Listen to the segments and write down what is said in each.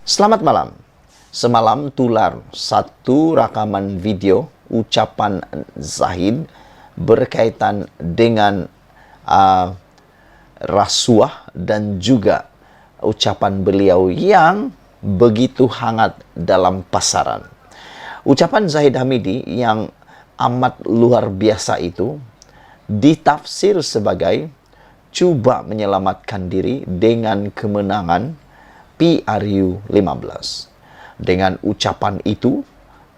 Selamat malam. Semalam tular satu rakaman video ucapan Zahid berkaitan dengan rasuah dan juga ucapan beliau yang begitu hangat dalam pasaran. Ucapan Zahid Hamidi yang amat luar biasa itu ditafsir sebagai cuba menyelamatkan diri dengan kemenangan PRU 15. Dengan ucapan itu,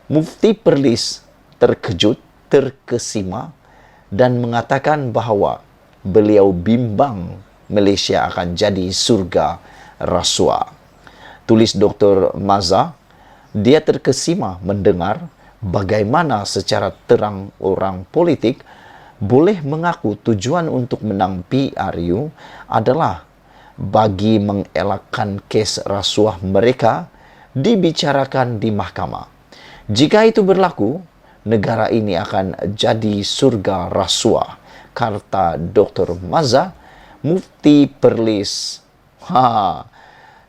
Mufti Perlis terkejut, terkesima dan mengatakan bahawa beliau bimbang Malaysia akan jadi surga rasuah. Tulis Dr. Maza, dia terkesima mendengar bagaimana secara terang orang politik boleh mengaku tujuan untuk menang PRU adalah bagi mengelakkan kes rasuah mereka dibicarakan di mahkamah. Jika itu berlaku, negara ini akan jadi surga rasuah, kata Dr. Maza, Mufti Perlis.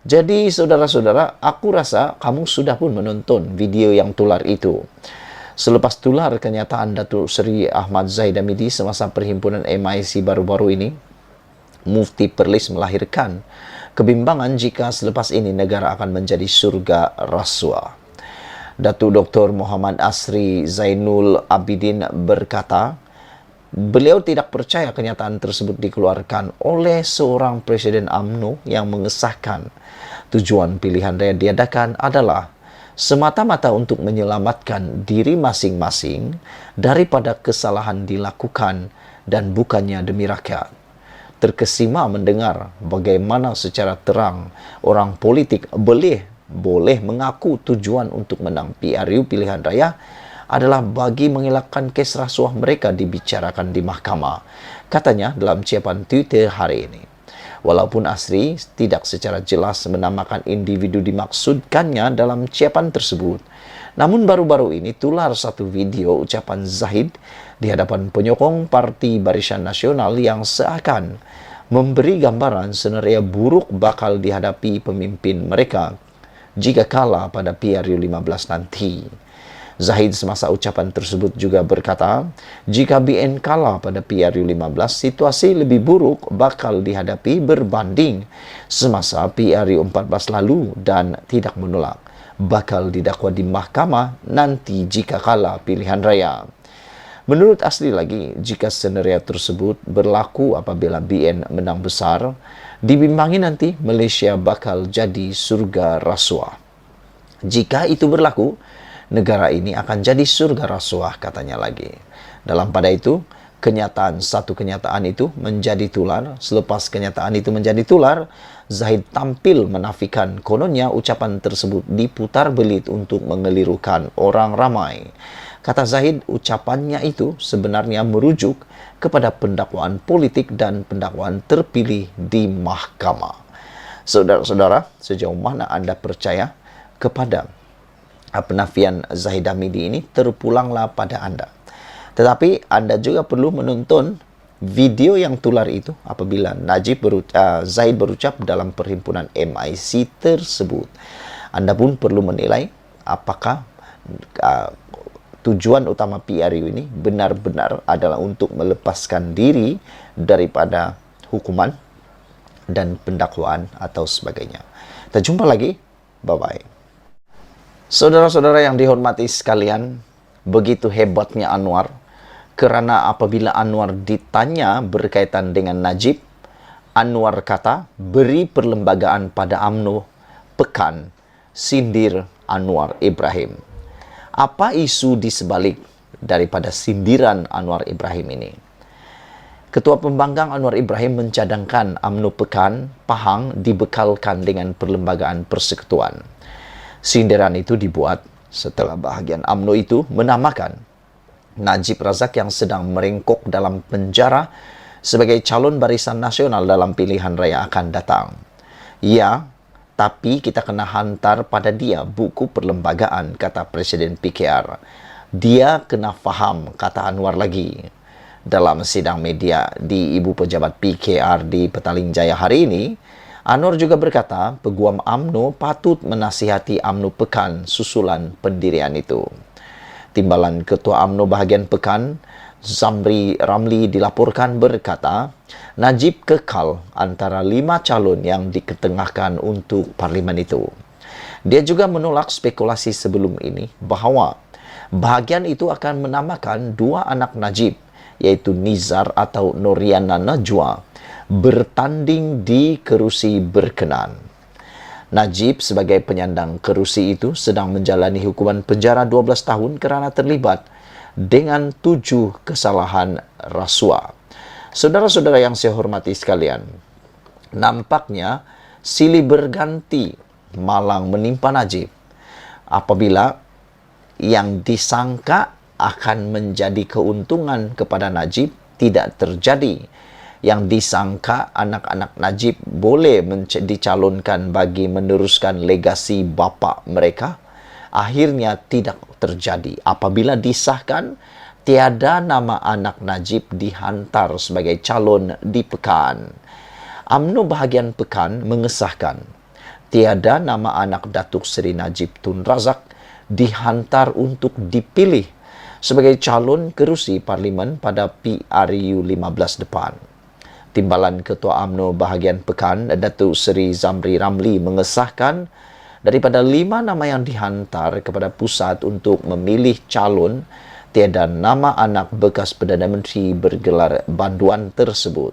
Jadi saudara-saudara, aku rasa kamu sudah pun menonton video yang tular itu. Selepas tular kenyataan Datuk Seri Ahmad Zahid Hamidi semasa perhimpunan MIC baru-baru ini, Mufti Perlis melahirkan kebimbangan jika selepas ini negara akan menjadi surga rasuah. Datuk Dr. Muhammad Asri Zainul Abidin berkata, beliau tidak percaya kenyataan tersebut dikeluarkan oleh seorang Presiden UMNO yang mengesahkan tujuan pilihan raya diadakan adalah semata-mata untuk menyelamatkan diri masing-masing daripada kesalahan dilakukan dan bukannya demi rakyat. Terkesima mendengar bagaimana secara terang orang politik boleh mengaku tujuan untuk menang PRU pilihan raya adalah bagi mengelakkan kes rasuah mereka dibicarakan di mahkamah, katanya dalam ciapan Twitter hari ini. Walaupun Asri tidak secara jelas menamakan individu dimaksudkannya dalam ciapan tersebut, namun baru-baru ini tular satu video ucapan Zahid di hadapan penyokong Parti Barisan Nasional yang seakan memberi gambaran senario buruk bakal dihadapi pemimpin mereka jika kalah pada PRU 15 nanti. Zahid semasa ucapan tersebut juga berkata, jika BN kalah pada PRU 15, situasi lebih buruk bakal dihadapi berbanding semasa PRU 14 lalu dan tidak menolak bakal didakwa di mahkamah nanti jika kalah pilihan raya. Menurut Asri lagi, jika senario tersebut berlaku apabila BN menang besar, dibimbangi nanti Malaysia bakal jadi surga rasuah. Jika itu berlaku, negara ini akan jadi surga rasuah, katanya lagi. Dalam pada itu, satu kenyataan itu menjadi tular. Selepas kenyataan itu menjadi tular, Zahid tampil menafikan kononnya ucapan tersebut diputar belit untuk mengelirukan orang ramai. Kata Zahid, ucapannya itu sebenarnya merujuk kepada pendakwaan politik dan pendakwaan terpilih di mahkamah. Saudara-saudara, sejauh mana Anda percaya kepada penafian Zahid Hamidi ini, terpulanglah pada Anda. Tetapi Anda juga perlu menonton video yang tular itu apabila Zahid berucap dalam perhimpunan MIC tersebut. Anda pun perlu menilai apakah tujuan utama PRU ini benar-benar adalah untuk melepaskan diri daripada hukuman dan pendakwaan atau sebagainya. Kita jumpa lagi. Bye-bye. Saudara-saudara yang dihormati sekalian, begitu hebatnya Anwar, kerana apabila Anwar ditanya berkaitan dengan Najib, Anwar kata, beri perlembagaan pada UMNO, pekan, sindir Anwar Ibrahim. Apa isu di sebalik daripada sindiran Anwar Ibrahim ini? Ketua Pembanggang Anwar Ibrahim mencadangkan UMNO pekan Pahang dibekalkan dengan perlembagaan persekutuan. Sindiran itu dibuat setelah bahagian UMNO itu menamakan Najib Razak yang sedang merengkok dalam penjara sebagai calon barisan nasional dalam pilihan raya akan datang. Ya, tapi kita kena hantar pada dia buku perlembagaan, kata Presiden PKR. Dia kena faham, kata Anwar lagi. Dalam sidang media di Ibu Pejabat PKR di Petaling Jaya hari ini, Anwar juga berkata, Peguam UMNO patut menasihati UMNO Pekan susulan pendirian itu. Timbalan Ketua UMNO bahagian Pekan, Zamri Ramli dilaporkan berkata, Najib kekal antara 5 calon yang diketengahkan untuk parlimen itu. Dia juga menolak spekulasi sebelum ini bahawa bahagian itu akan menamakan 2 anak Najib, iaitu Nizar atau Noriana Najwa, bertanding di kerusi berkenan. Najib sebagai penyandang kerusi itu sedang menjalani hukuman penjara 12 tahun kerana terlibat dengan 7 kesalahan rasuah. Saudara-saudara yang saya hormati sekalian, nampaknya silih berganti malang menimpa Najib apabila yang disangka akan menjadi keuntungan kepada Najib tidak terjadi. Yang disangka anak-anak Najib boleh dicalonkan bagi meneruskan legasi bapa mereka, akhirnya tidak terjadi. Apabila disahkan, tiada nama anak Najib dihantar sebagai calon di Pekan. UMNO bahagian Pekan mengesahkan tiada nama anak Datuk Seri Najib Tun Razak dihantar untuk dipilih sebagai calon kerusi parlimen pada PRU 15 depan. Timbalan Ketua UMNO bahagian Pekan, Datuk Seri Zamri Ramli mengesahkan daripada 5 nama yang dihantar kepada pusat untuk memilih calon, tiada nama anak bekas Perdana Menteri bergelar banduan tersebut.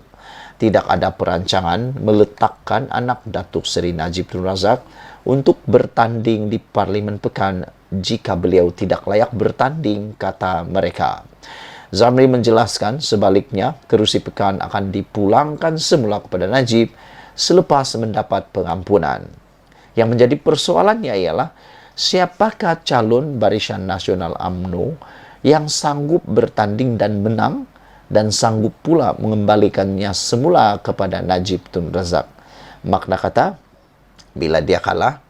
Tidak ada perancangan meletakkan anak Datuk Seri Najib Tun Razak untuk bertanding di Parlimen Pekan jika beliau tidak layak bertanding, kata mereka. Zamri menjelaskan sebaliknya, kerusi Pekan akan dipulangkan semula kepada Najib selepas mendapat pengampunan. Yang menjadi persoalannya ialah, siapakah calon Barisan Nasional UMNO yang sanggup bertanding dan menang dan sanggup pula mengembalikannya semula kepada Najib Tun Razak. Makna kata, bila dia kalah,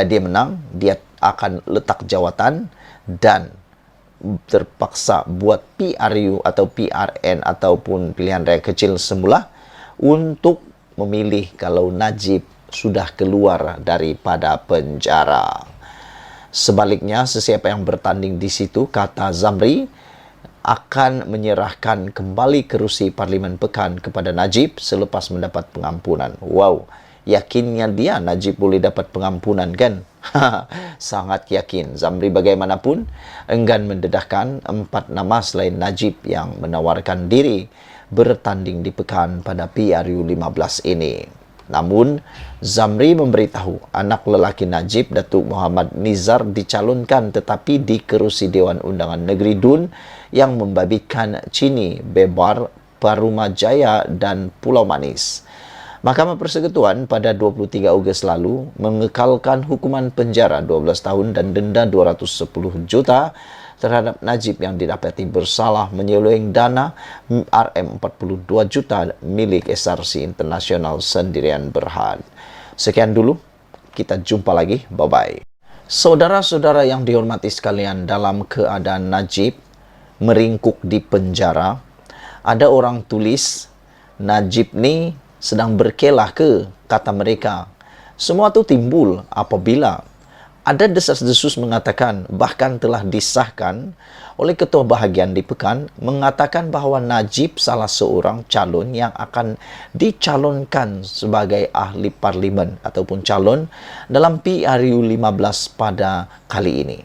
dia menang, dia akan letak jawatan dan terpaksa buat PRU atau PRN ataupun pilihan raya kecil semula untuk memilih kalau Najib sudah keluar daripada penjara. Sebaliknya, sesiapa yang bertanding di situ, kata Zamri, akan menyerahkan kembali kerusi Parlimen Pekan kepada Najib selepas mendapat pengampunan. Wow, yakinnya dia Najib boleh dapat pengampunan, kan? Sangat yakin. Zamri bagaimanapun enggan mendedahkan 4 nama selain Najib yang menawarkan diri bertanding di Pekan pada PRU 15 ini. Namun, Zamri memberitahu anak lelaki Najib, Datuk Muhammad Nizar, dicalonkan tetapi di kerusi Dewan Undangan Negeri Dun yang membabikan Chini, Bebar, Parumajaya dan Pulau Manis. Mahkamah Persekutuan pada 23 Ogos lalu mengekalkan hukuman penjara 12 tahun dan denda 210 juta terhadap Najib yang didapati bersalah menyeleweng dana RM42 juta milik SRC Internasional Sendirian Berhad. Sekian dulu, kita jumpa lagi, bye-bye. Saudara-saudara yang dihormati sekalian, dalam keadaan Najib meringkuk di penjara, ada orang tulis, Najib ni sedang berkelah ke, kata mereka. Semua itu timbul apabila ada desas-desus mengatakan, bahkan telah disahkan oleh Ketua Bahagian di Pekan, mengatakan bahawa Najib salah seorang calon yang akan dicalonkan sebagai ahli parlimen ataupun calon dalam PRU 15 pada kali ini.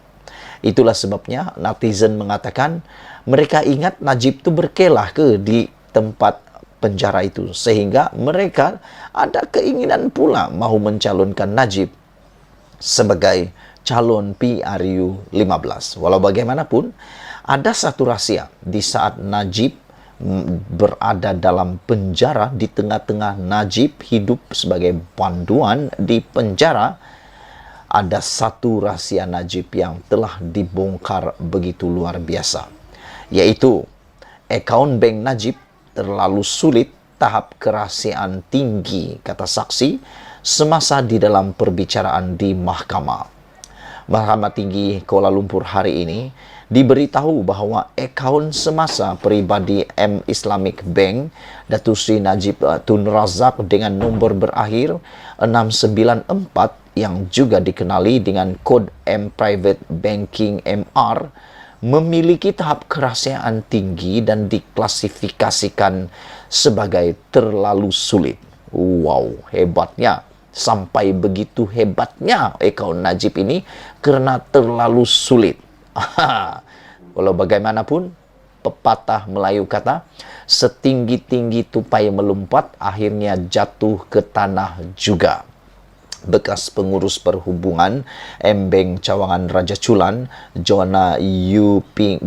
Itulah sebabnya netizen mengatakan mereka ingat Najib itu berkelah ke di tempat penjara itu, sehingga mereka ada keinginan pula mahu mencalonkan Najib sebagai calon PRU 15. Walau bagaimanapun, ada satu rahsia di saat Najib berada dalam penjara, di tengah-tengah Najib hidup sebagai panduan di penjara, ada satu rahsia Najib yang telah dibongkar begitu luar biasa, yaitu akaun bank Najib terlalu sulit, tahap kerahasiaan tinggi, kata saksi, semasa di dalam perbicaraan di mahkamah. Mahkamah Tinggi Kuala Lumpur hari ini diberitahu bahawa akaun semasa peribadi M Islamic Bank Datuk Seri Najib Tun Razak dengan nombor berakhir 694 yang juga dikenali dengan kod M Private Banking MR memiliki tahap kerahsiaan tinggi dan diklasifikasikan sebagai terlalu sulit. Wow, hebatnya. Sampai begitu hebatnya akaun Najib ini kerana terlalu sulit. Walau bagaimanapun, pepatah Melayu kata, setinggi-tinggi tupai melompat, akhirnya jatuh ke tanah juga. Bekas pengurus perhubungan Embeng Cawangan Raja Chulan, Jona Yu Ping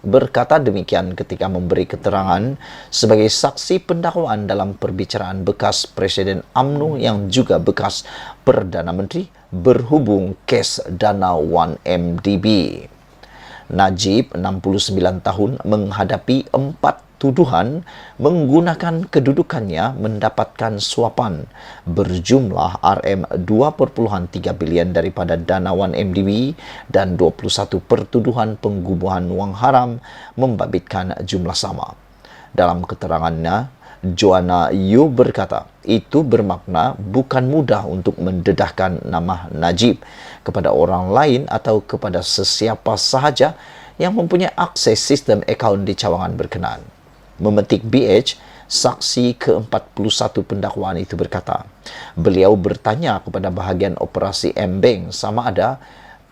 berkata demikian ketika memberi keterangan sebagai saksi pendakwaan dalam perbicaraan bekas Presiden UMNO yang juga bekas Perdana Menteri berhubung kes dana 1MDB. Najib, 69 tahun, menghadapi 4 tuduhan menggunakan kedudukannya mendapatkan suapan berjumlah RM2.3 bilion daripada dana 1MDB dan 21 pertuduhan penggubuhan wang haram membabitkan jumlah sama. Dalam keterangannya, Joanna Yu berkata, itu bermakna bukan mudah untuk mendedahkan nama Najib kepada orang lain atau kepada sesiapa sahaja yang mempunyai akses sistem akaun di cawangan berkenaan. Memetik BH, saksi ke-41 pendakwaan itu berkata, beliau bertanya kepada bahagian operasi M-Bank sama ada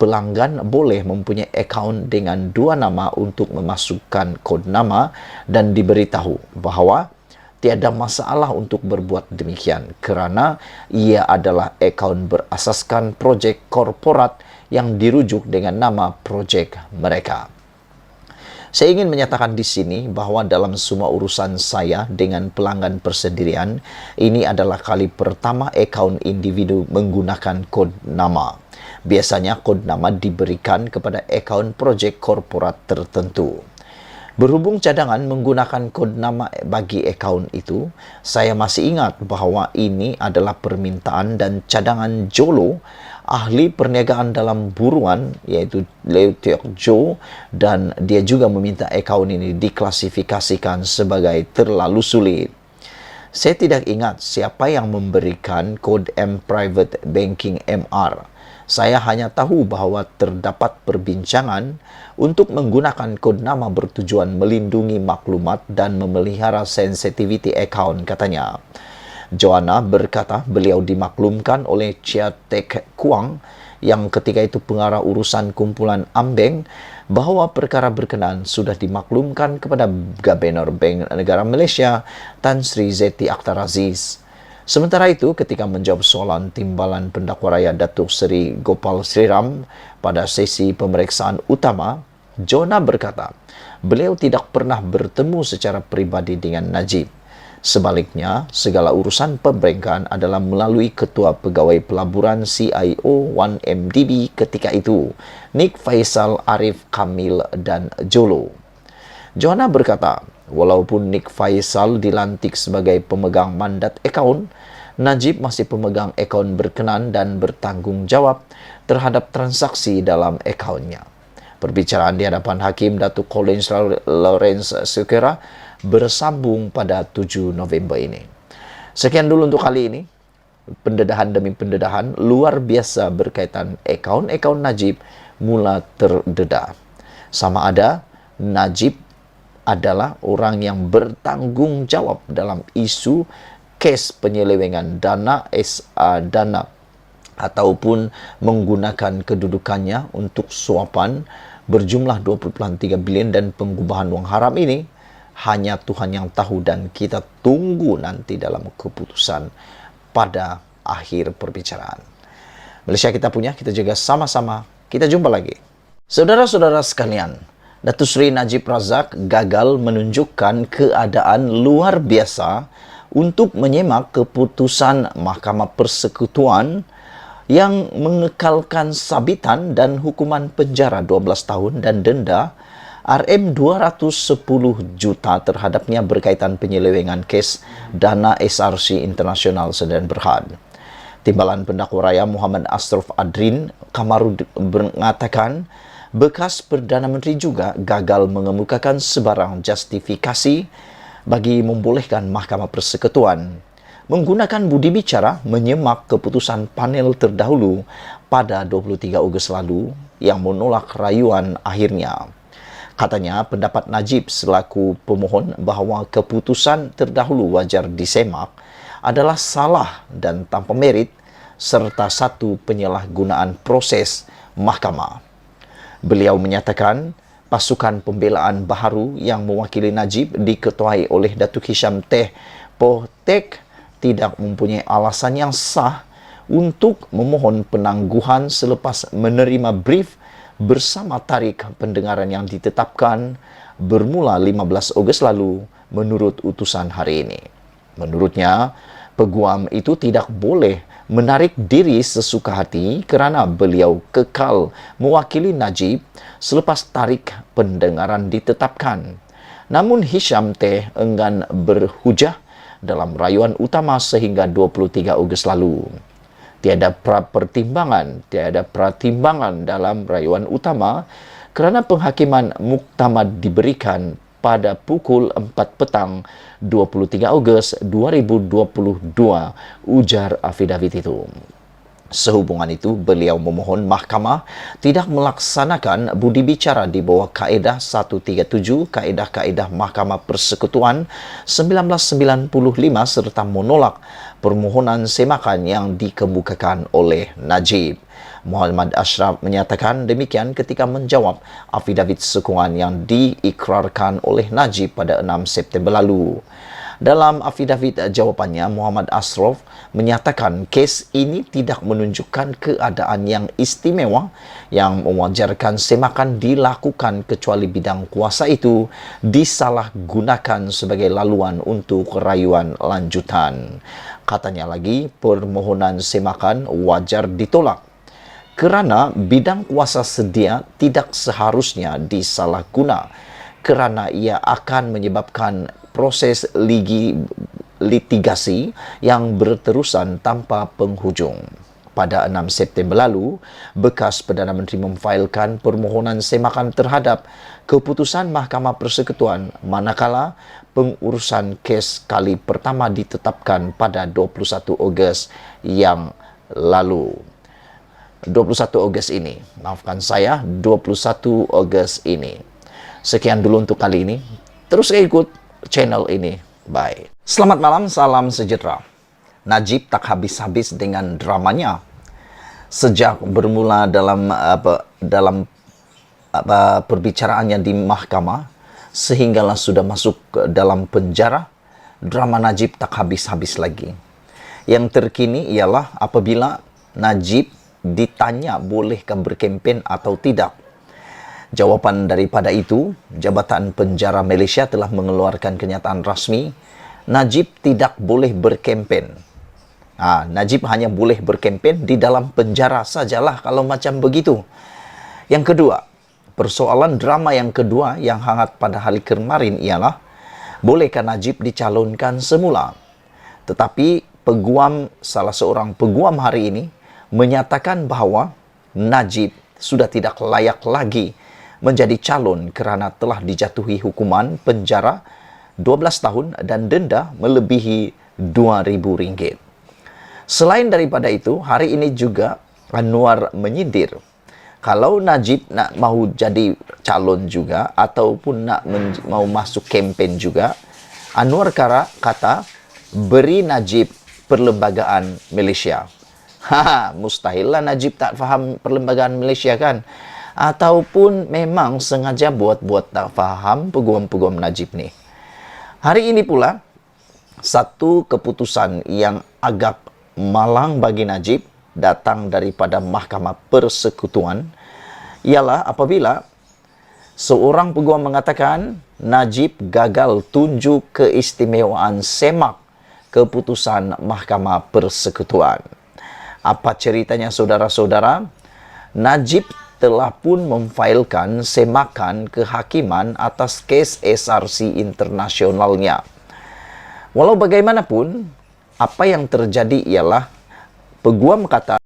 pelanggan boleh mempunyai akaun dengan 2 nama untuk memasukkan kod nama dan diberitahu bahawa tiada masalah untuk berbuat demikian kerana ia adalah akaun berasaskan projek korporat yang dirujuk dengan nama projek mereka. Saya ingin menyatakan di sini bahawa dalam semua urusan saya dengan pelanggan persendirian, ini adalah kali pertama akaun individu menggunakan kod nama. Biasanya kod nama diberikan kepada akaun projek korporat tertentu. Berhubung cadangan menggunakan kod nama bagi akaun itu, saya masih ingat bahawa ini adalah permintaan dan cadangan Jolo, ahli perniagaan dalam buruan, iaitu Leo Teok Jo, dan dia juga meminta akaun ini diklasifikasikan sebagai terlalu sulit. Saya tidak ingat siapa yang memberikan kod M Private Banking MR. Saya hanya tahu bahawa terdapat perbincangan untuk menggunakan kod nama bertujuan melindungi maklumat dan memelihara sensitiviti akaun, katanya. Joanna berkata beliau dimaklumkan oleh Chia Tek Kuang yang ketika itu pengarah urusan kumpulan Ambeng bahawa perkara berkenaan sudah dimaklumkan kepada Gubernur Bank Negara Malaysia Tan Sri Zeti Akhtar Aziz. Sementara itu, ketika menjawab soalan timbalan pendakwa raya Datuk Seri Gopal Sriram pada sesi pemeriksaan utama, Jona berkata, beliau tidak pernah bertemu secara pribadi dengan Najib. Sebaliknya, segala urusan pemerintahan adalah melalui Ketua Pegawai Pelaburan CIO 1MDB ketika itu, Nik Faisal Arif Kamil dan Jolo. Joanna berkata, walaupun Nik Faisal dilantik sebagai pemegang mandat akaun, Najib masih pemegang akaun berkenan dan bertanggungjawab terhadap transaksi dalam akaunnya. Perbicaraan di hadapan Hakim Datuk Collins Lawrence Sukera bersambung pada 7 November ini. Sekian dulu untuk kali ini. Pendedahan demi pendedahan luar biasa berkaitan akaun-akaun Najib mula terdedah. Sama ada Najib adalah orang yang bertanggung jawab dalam isu kes penyelewengan dana ataupun menggunakan kedudukannya untuk suapan berjumlah 20.3 bilion dan penggubahan wang haram ini. Hanya Tuhan yang tahu dan kita tunggu nanti dalam keputusan pada akhir perbicaraan. Malaysia kita punya, kita jaga sama-sama. Kita jumpa lagi. Saudara-saudara sekalian, Datuk Seri Najib Razak gagal menunjukkan keadaan luar biasa untuk menyemak keputusan Mahkamah Persekutuan yang mengekalkan sabitan dan hukuman penjara 12 tahun dan denda RM210 juta terhadapnya berkaitan penyelewengan kes dana SRC Internasional Sedan Berhad. Timbalan pendakwa raya Muhammad Ashraf Adrin Kamarud mengatakan Bekas Perdana Menteri juga gagal mengemukakan sebarang justifikasi bagi membolehkan Mahkamah Persekutuan menggunakan budi bicara menyemak keputusan panel terdahulu pada 23 Ogos lalu yang menolak rayuan akhirnya. Katanya pendapat Najib selaku pemohon bahawa keputusan terdahulu wajar disemak adalah salah dan tanpa merit serta satu penyalahgunaan proses mahkamah. Beliau menyatakan pasukan pembelaan baharu yang mewakili Najib diketuai oleh Datuk Hisham Teh Poh Tek tidak mempunyai alasan yang sah untuk memohon penangguhan selepas menerima brief bersama tarikh pendengaran yang ditetapkan bermula 15 Ogos lalu menurut utusan hari ini. Menurutnya, peguam itu tidak boleh menarik diri sesuka hati kerana beliau kekal mewakili Najib selepas tarikh pendengaran ditetapkan. Namun Hisham Teh enggan berhujah dalam rayuan utama sehingga 23 Ogos lalu. Tiada pertimbangan dalam rayuan utama kerana penghakiman muktamad diberikan pada pukul 4 petang 23 Ogos 2022, ujar afidavit itu. Sehubungan itu, beliau memohon mahkamah tidak melaksanakan budi bicara di bawah Kaedah 137 Kaedah-Kaedah Mahkamah Persekutuan 1995 serta menolak permohonan semakan yang dikemukakan oleh Najib. Muhammad Ashraf menyatakan demikian ketika menjawab afidavit sokongan yang diikrarkan oleh Najib pada 6 September lalu. Dalam afidavit jawapannya, Muhammad Ashraf menyatakan kes ini tidak menunjukkan keadaan yang istimewa yang mewajarkan semakan dilakukan kecuali bidang kuasa itu disalahgunakan sebagai laluan untuk rayuan lanjutan. Katanya lagi, permohonan semakan wajar ditolak kerana bidang kuasa sedia tidak seharusnya disalahguna kerana ia akan menyebabkan proses litigasi yang berterusan tanpa penghujung. Pada 6 September lalu, bekas Perdana Menteri memfailkan permohonan semakan terhadap keputusan Mahkamah Persekutuan manakala pengurusan kes kali pertama ditetapkan pada 21 Ogos yang lalu. 21 Ogos ini, maafkan saya, 21 Ogos ini. Sekian dulu untuk kali ini. Terus ikut channel ini. Bye. Selamat malam, salam sejahtera. Najib tak habis-habis dengan dramanya. Sejak bermula dalam perbicaraannya di mahkamah, sehinggalah sudah masuk ke dalam penjara, drama Najib tak habis-habis lagi. Yang terkini ialah apabila Najib ditanya bolehkah berkempen atau tidak. Jawapan daripada itu, Jabatan Penjara Malaysia telah mengeluarkan kenyataan rasmi, Najib tidak boleh berkempen. Najib hanya boleh berkempen di dalam penjara sajalah kalau macam begitu. Yang kedua, persoalan drama yang kedua yang hangat pada hari kemarin ialah, bolehkah Najib dicalonkan semula? Tetapi salah seorang peguam hari ini menyatakan bahawa Najib sudah tidak layak lagi menjadi calon kerana telah dijatuhi hukuman penjara 12 tahun dan denda melebihi RM2,000. Selain daripada itu, hari ini juga Anwar menyindir kalau Najib nak mahu jadi calon juga ataupun nak mau masuk kempen juga, Anwar kata beri Najib Perlembagaan Malaysia. Mustahil lah Najib tak faham Perlembagaan Malaysia kan? Ataupun memang sengaja buat tak faham peguam-peguam Najib ni. Hari ini pula, satu keputusan yang agak malang bagi Najib datang daripada Mahkamah Persekutuan ialah apabila seorang peguam mengatakan Najib gagal tunjuk keistimewaan semak keputusan Mahkamah Persekutuan. Apa ceritanya saudara-saudara? Najib telah pun memfailkan semakan kehakiman atas kes SRC internasionalnya. Walau bagaimanapun, apa yang terjadi ialah peguam kata